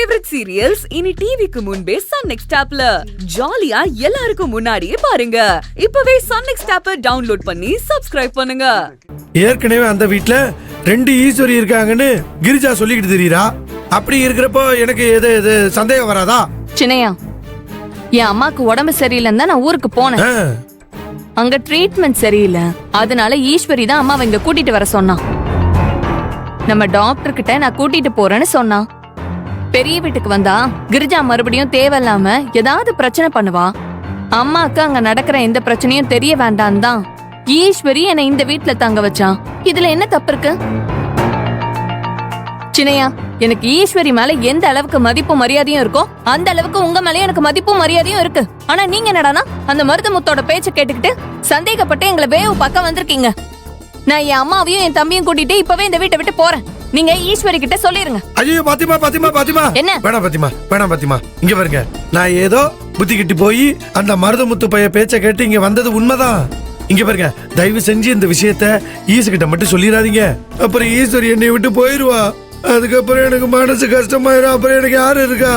Favourite serials இனி டிவிக்கு முன்பே சன் நெக்ஸ்ட் ஆப்ல ஜாலியா எல்லாருக்கும் முன்னாடியே பாருங்க. இப்பவே சன் நெக்ஸ்ட் ஆப்பை டவுன்லோட் பண்ணி சப்ஸ்கிரைப் பண்ணுங்க. ஏற்கனவே அந்த வீட்ல 2 ஈஸ்வரி இருக்காங்கன்னு கிரிஜா சொல்லிக்கிட்டு தெரியுறா. அப்படி இருக்கிறப்போ எனக்கு எது சந்தேகம் வராதா? சின்னையா, என் அம்மாக்கு உடம்பு சரியில்லைன்னு தான் நான் ஊருக்கு போனேன். அங்க ட்ரீட்மெண்ட் சரியில்லை, அதனால ஈஸ்வரி தான் அம்மாவை இங்க கூட்டிட்டு வர சொன்னான். நம்ம டாக்டர் கிட்ட நான் கூட்டிட்டு போறேன்னு சொன்னான். பெரிய வீட்டுக்கு வந்தா கிரிஜா மறுபடியும் தேவையில்லாம ஏதாவது பிரச்சனை பண்ணுவா. அம்மாக்கு அங்க நடக்கிற எந்த பிரச்சனையும் தெரிய வேண்டாம் தான் ஈஸ்வரி என்னை இந்த வீட்டுல தங்க வச்சான். இதுல என்ன தப்பு இருக்கு? சின்னையா, எனக்கு ஈஸ்வரி மேல எந்த அளவுக்கு மதிப்பும் மரியாதையும் இருக்கோ அந்த அளவுக்கு உங்க மேல எனக்கு மதிப்பும் மரியாதையும் இருக்கு. ஆனா நீங்க என்னடானா அந்த மருதமுத்தோட பேச்ச கேட்டுக்கிட்டு சந்தேகப்பட்டு எங்களை வேவு பக்கம் வந்திருக்கீங்க. நான் என் அம்மாவையும் என் தம்பியும் கூட்டிட்டு இப்பவே இந்த வீட்டை விட்டு போறேன். நீங்க ஈஸ்வரி கிட்ட சொல்லிருங்க. ஐயோ பாத்திமா என்ன? வேணாம் பாத்திமா, இங்க பாருங்க, நான் ஏதோ புத்தி கிட்டி போய் அந்த மருதமுத்து பைய பேச்ச கேட்டு இங்க வந்தது உண்மைதான். இங்க பாருங்க, தயவு செஞ்சு இந்த விஷயத்த ஈஸ்வரிட்ட மட்டும் சொல்லிடாதீங்க. அப்புறம் ஈஸ்வரி என்னை விட்டு போயிருவா. அதுக்கப்புறம் எனக்கு மனசு கஷ்டமாயிரும். அப்புறம் எனக்கு யாரு இருக்கா?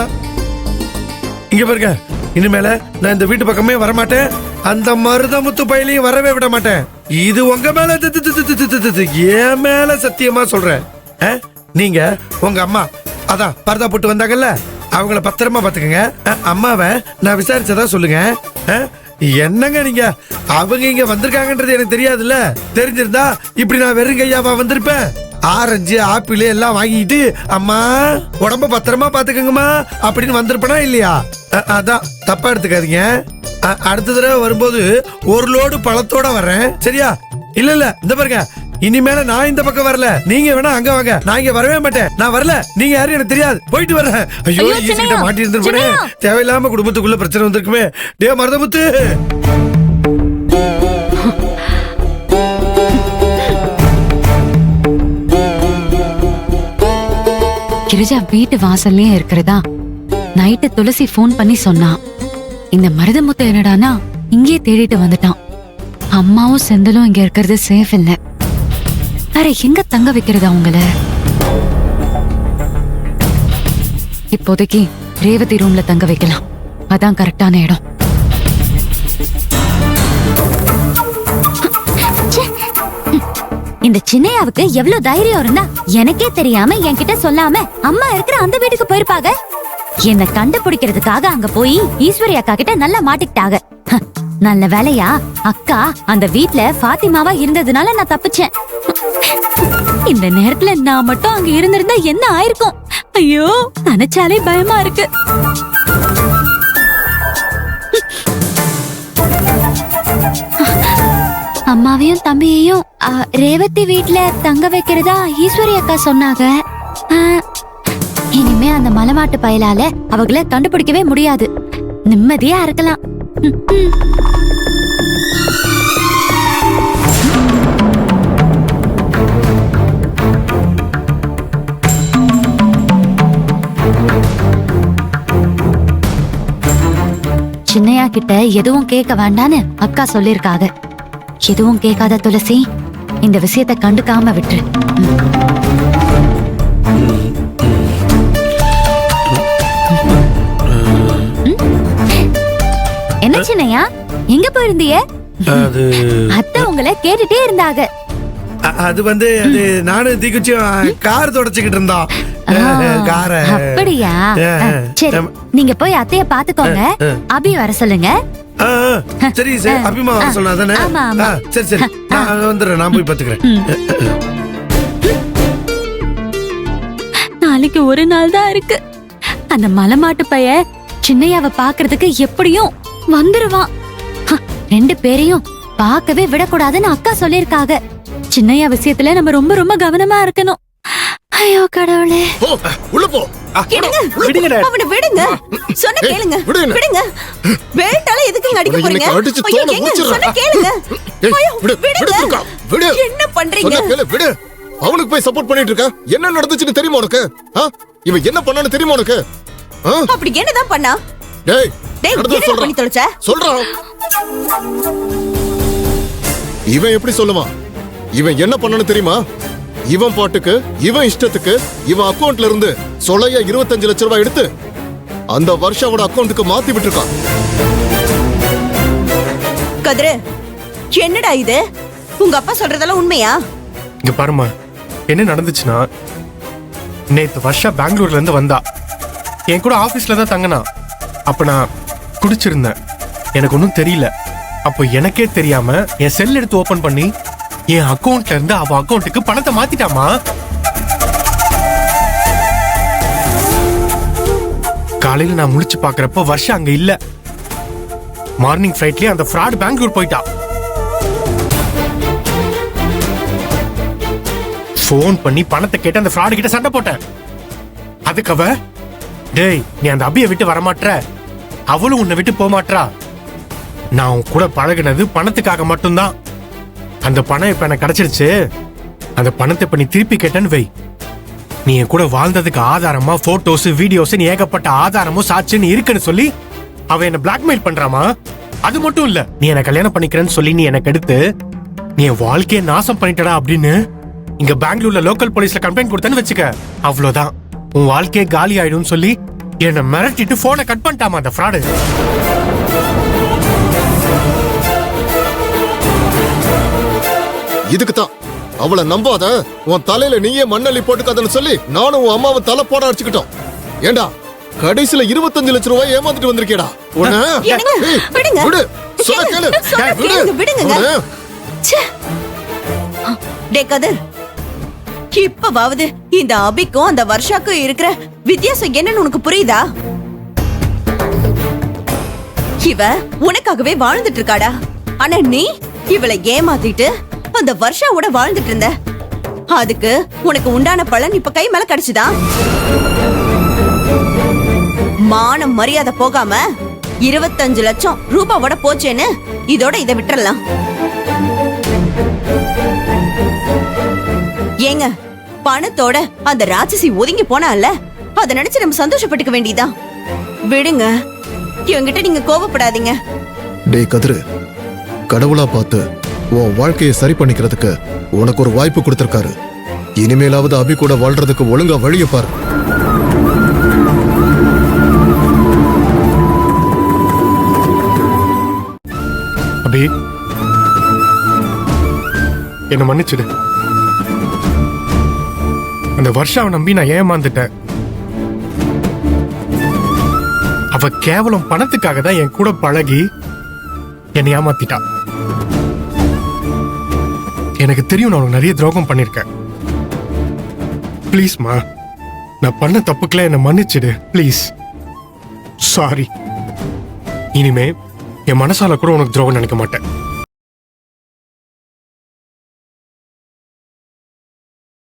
இங்க பாருங்க, இனிமேல நான் இந்த வீட்டு பக்கமே வரமாட்டேன். அந்த மருதமுத்து பையிலையும் வரவே விட மாட்டேன். இது உங்க மேல என் மேல சத்தியமா சொல்றேன். நீங்க உங்க அம்மா அதான் பர்தா போட்டு வந்தாங்கல்ல, அவங்கள பத்திரமா பாத்துக்கங்க. அம்மாவை நான் விசாரிச்சதா சொல்லுங்க. என்னங்க நீங்க, அவங்க இங்க வந்திருக்காங்கன்றது எனக்கு தெரியாதுல்ல. தெரிஞ்சிருந்தா இப்படி நான் வெறும் கையாவா வந்திருப்பேன்? ஆரஞ்சு ஆப்பிள் எல்லாம் வாங்கிட்டு அம்மா உடம்ப பத்திரமா பாத்துக்கங்கம்மா அப்படின்னு வந்திருப்பனா இல்லையா? அதான் தப்பா எடுத்துக்காதீங்க. அடுத்த தடவை வரும்போது ஒரு லோடு பழத்தோட வர்றேன், சரியா? இல்ல இந்த பாருங்க, இனிமேல நான் இந்த பக்கம் வரல. நீங்க வேணா அங்க வாங்க, நான் இங்க வரவே மாட்டேன். நான் வரல, நீங்க யாரும் எனக்கு தெரியாது, போயிட்டு வரேன். ஐயோ, ஈஸ்வரிட்ட மாட்டி இருந்திருப்பேனே, தேவையில்லாம குடும்பத்துக்குள்ள பிரச்சனை வந்திருக்குமே. டே மருதமுத்து, கிரிஜா வீட்டு வாசல்லயே இருக்கிறதா நைட்டு துளசி போன் பண்ணி சொன்னா. இந்த மருதமுத்து என்னடானா இங்கே தேடிட்டு வந்துட்டான். அம்மாவும் செந்தலும் இங்க இருக்கிறது சேஃப் இல்ல. வேற எங்க தங்க வைக்கிறதா உங்கள? இப்போதைக்கு ரேவதி ரூம்ல தங்க வைக்கலாம், அதான் கரெக்டான இடம். இந்த சின்னையாவுக்கு எவ்வளவு தைரியம் இருந்தா எனக்கே தெரியாம என்கிட்ட சொல்லாம அம்மா இருக்கிற அந்த வீட்டுக்கு போயிருப்பாங்க. என்ன கண்டுபிடிக்கிறதுக்காக அங்க போய் ஈஸ்வரி அக்கா கிட்ட நல்லா மாட்டிக்கிட்டாங்க. நல்ல வேலையா அக்கா அந்த வீட்ல ஃபாத்திமாவா இருந்ததுனால நான் தப்பிச்சேன். இந்த நேரத்துல நான் மட்டும் அங்க இருந்திருந்தா என்ன ஆயிருக்கும்? ஐயோ, நினைச்சாலே பயமா இருக்கு. அம்மாவையும் தம்பியையும் ரேவதி வீட்ல தங்க வைக்கிறதா ஈஸ்வரி அக்கா சொன்னாங்க. இனிமே அந்த மலைமாட்டு பயலால அவங்கள கண்டுபிடிக்கவே முடியாது. நிம்மதியா இருக்கலாம். சின்னையா கிட்ட எதுவும் கேட்க வேண்டான்னு அக்கா சொல்லிருக்காங்க. எதுவும் கேட்காத துளசி, இந்த விஷயத்தை கண்டுக்காம விட்டுரு. என்ன சின்னையா, எங்க போயிருந்தீங்க? அத்தை உங்களை கேட்டுட்டே இருந்தாங்க. அது வந்து நானும் தீக்குச்சியும் கார் தொடச்சுக்கிட்டு இருந்தோம். அப்படியா? சரி, நீங்க போய் அத்தைய பாத்துக்கோங்க. அபி வர சொல்லுங்க. சரி சரி, அபிமா வர சொன்னாதானே? சரி சரி, நான் வந்துடுறேன், நான் போய் பாத்துக்கிறேன். நாளைக்கு ஒரு நாள் தான் இருக்கு. அந்த மலைமாட்டு பைய சின்னையாவை பாக்குறதுக்கு எப்படியும் வந்துருவான். 2 பேரையும் பார்க்கவே விடக்கூடாதுன்னு அக்கா சொல்லிருக்காங்க. சின்னையா விஷயத்துல நம்ம ரொம்ப ரொம்ப கவனமா இருக்கணும். ஐயோ கடவுளே, உள்ள போ. விடுங்க, அவனை விடுங்க, சொன்ன கேளுங்க, விடுங்க. வேட்டால எதுக்கு அடிக்க போறீங்க? சொன்ன கேளுங்க. விடு. என்ன பண்றீங்க? விடு. அவனுக்கு போய் சப்போர்ட் பண்ணிட்டு இருக்க. என்ன நடந்துச்சுன்னு தெரியுமா உனக்கு? இவன் என்ன பண்ணான்னு தெரியுமா உனக்கு? அப்படி என்னதான் பண்ணா? டேய், என்ன பண்ணி தொலைச்ச? சொல்றான். இவன் எப்படி சொல்லுவான்? இவன் என்ன பண்ணான்னு தெரியுமா? இவன் பாட்டுக்கு இவன் இஷ்டத்துக்கு இவன் அக்கவுண்ட்ல இருந்து சொலையா 25 லட்சம் ரூபாய் எடுத்து அந்த வருஷாவோட அக்கவுண்ட்டுக்கு மாத்தி விட்டுருக்கான். கதிரு, என்னடா இது? உங்க அப்பா சொல்றதெல்லாம் உண்மையா? இங்க பாருமா, என்ன நடந்துச்சுன்னா, நேத்து வருஷா பெங்களூர்ல இருந்து வந்தா. என் கூட ஆபீஸ்ல தான் தங்கினா. அப்ப நான் குடிச்சிருந்தேன், எனக்கு ஒன்றும் தெரியல. அப்போ எனக்கே தெரியாம என் செல் எடுத்து ஓபன் பண்ணி என் அக்கவுண்ட்ல இருந்து அவ அக்கவுண்ட்டுக்கு பணத்தை மாத்திட்டாமா. காலையில நான் முழிச்சு பாக்குறப்ப வருஷா அங்க இல்ல. மார்னிங் ஃபிளைட்லயே அந்த ஃப்ராட் பெங்களூர் போயிட்டா. போன் பண்ணி பணத்தை கேட்டு அந்த ஃப்ராடு கிட்ட சண்டை போட்டேன். அதுக்கு அவ, டேய் நீ அந்த அபியை விட்டு வரமாட்ற, அவளும் உன்னை விட்டு போக மாட்றா. நான் உன் கூட பழகினது பணத்துக்காக மட்டும்தான். அந்த பணம் இப்ப எனக்கு கிடைச்சிருச்சு. அந்த பணத்தை இப்ப நீ திருப்பி கேட்டேன்னு வை, நீ என் கூட வாழ்ந்ததுக்கு ஆதாரமா போட்டோஸ் வீடியோஸ் ஏகப்பட்ட ஆதாரமும் சாட்சின்னு இருக்குன்னு சொல்லி அவ என்ன பிளாக்மெயில் பண்றாமா. அது மட்டும் இல்ல, நீ என்ன கல்யாணம் பண்ணிக்கிறேன்னு சொல்லி நீ எனக்கு எடுத்து நீ என் வாழ்க்கையை நாசம் பண்ணிட்டடா அப்படின்னு இங்க பெங்களூர்ல லோக்கல் போலீஸ்ல கம்ப்ளைண்ட் கொடுத்தேன்னு வச்சுக்க, அவ்வளவுதான் உன் வாழ்க்கையே காலி ஆயிடும் சொல்லி என்ன மிரட்டிட்டு போனை கட் பண்ணிட்டாமா அந்த ஃப்ராடு. இதுக்குதான் அவளை நம்பாத, உன் தலையில நீயே மண்ணள்ளி போட்டுக்காதன்னு சொல்லி நானும் உன் அம்மாவை தலை போட அடிச்சுக்கிட்டோம். ஏண்டா கடைசியில 25 லட்சம் ரூபாய் ஏமாத்திட்டு வந்திருக்கேடா. உன்னை என்னங்க? ஏய், விடுங்க. விடு, சொல்ல கேளு. சொல்ல விடு. கேளுங்க, விடுங்க. உன்னை ச்சே. டே கதிர், இப்பவாவது இந்த அபிக்கும் அந்த வருஷாக்கும் இருக்கிற வித்தியாசம் என்னன்னு உனக்கு புரியுதா? இவ உனக்காகவே வாழ்ந்துட்டு இருக்காடா. ஆனா நீ இவளை ஏமாத்திட்டு அந்த வருஷாவோட வாழ்ந்துட்டு இருந்த. அதுக்கு உனக்கு உண்டான பலன் இப்ப கை மேல கிடைச்சுதா? மானம் மரியாதை போகாம 25 லட்சம் ரூபாவோட போச்சேன்னு இதோட இதை விட்டுறலாம். ஏங்க, பணத்தோட அந்த ராட்சசி ஒதுங்கி போனால, அத நினைச்சு நம்ம சந்தோஷப்பட்டுக்க வேண்டியதா. விடுங்க, இவங்கிட்ட நீங்க கோபப்படாதீங்க. டேய் கதிரு, கடவுளா பார்த்து உன் வாழ்க்கையை சரி பண்ணிக்கிறதுக்கு உனக்கு ஒரு வாய்ப்பு கொடுத்திருக்காரு. இனிமேலாவது அபி கூட வாழ்றதுக்கு ஒழுங்கா வழிய பாரு. அபி, என்ன மன்னிச்சிடு. அந்த வருஷாவை நம்பி நான் ஏமாந்துட்டேன். அவ கேவலம் பணத்துக்காக தான் என் கூட பழகி என்னை ஏமாத்திட்டா. எனக்கு தெரியும் நான் உனக்கு நிறைய துரோகம் பண்ணிருக்கேன். ப்ளீஸ்மா, நான் பண்ண தப்புக்கெல்லாம் என்ன மன்னிச்சிடு ப்ளீஸ். சாரி. இனிமே என் மனசால கூட உனக்கு துரோகம் நினைக்க மாட்டேன்.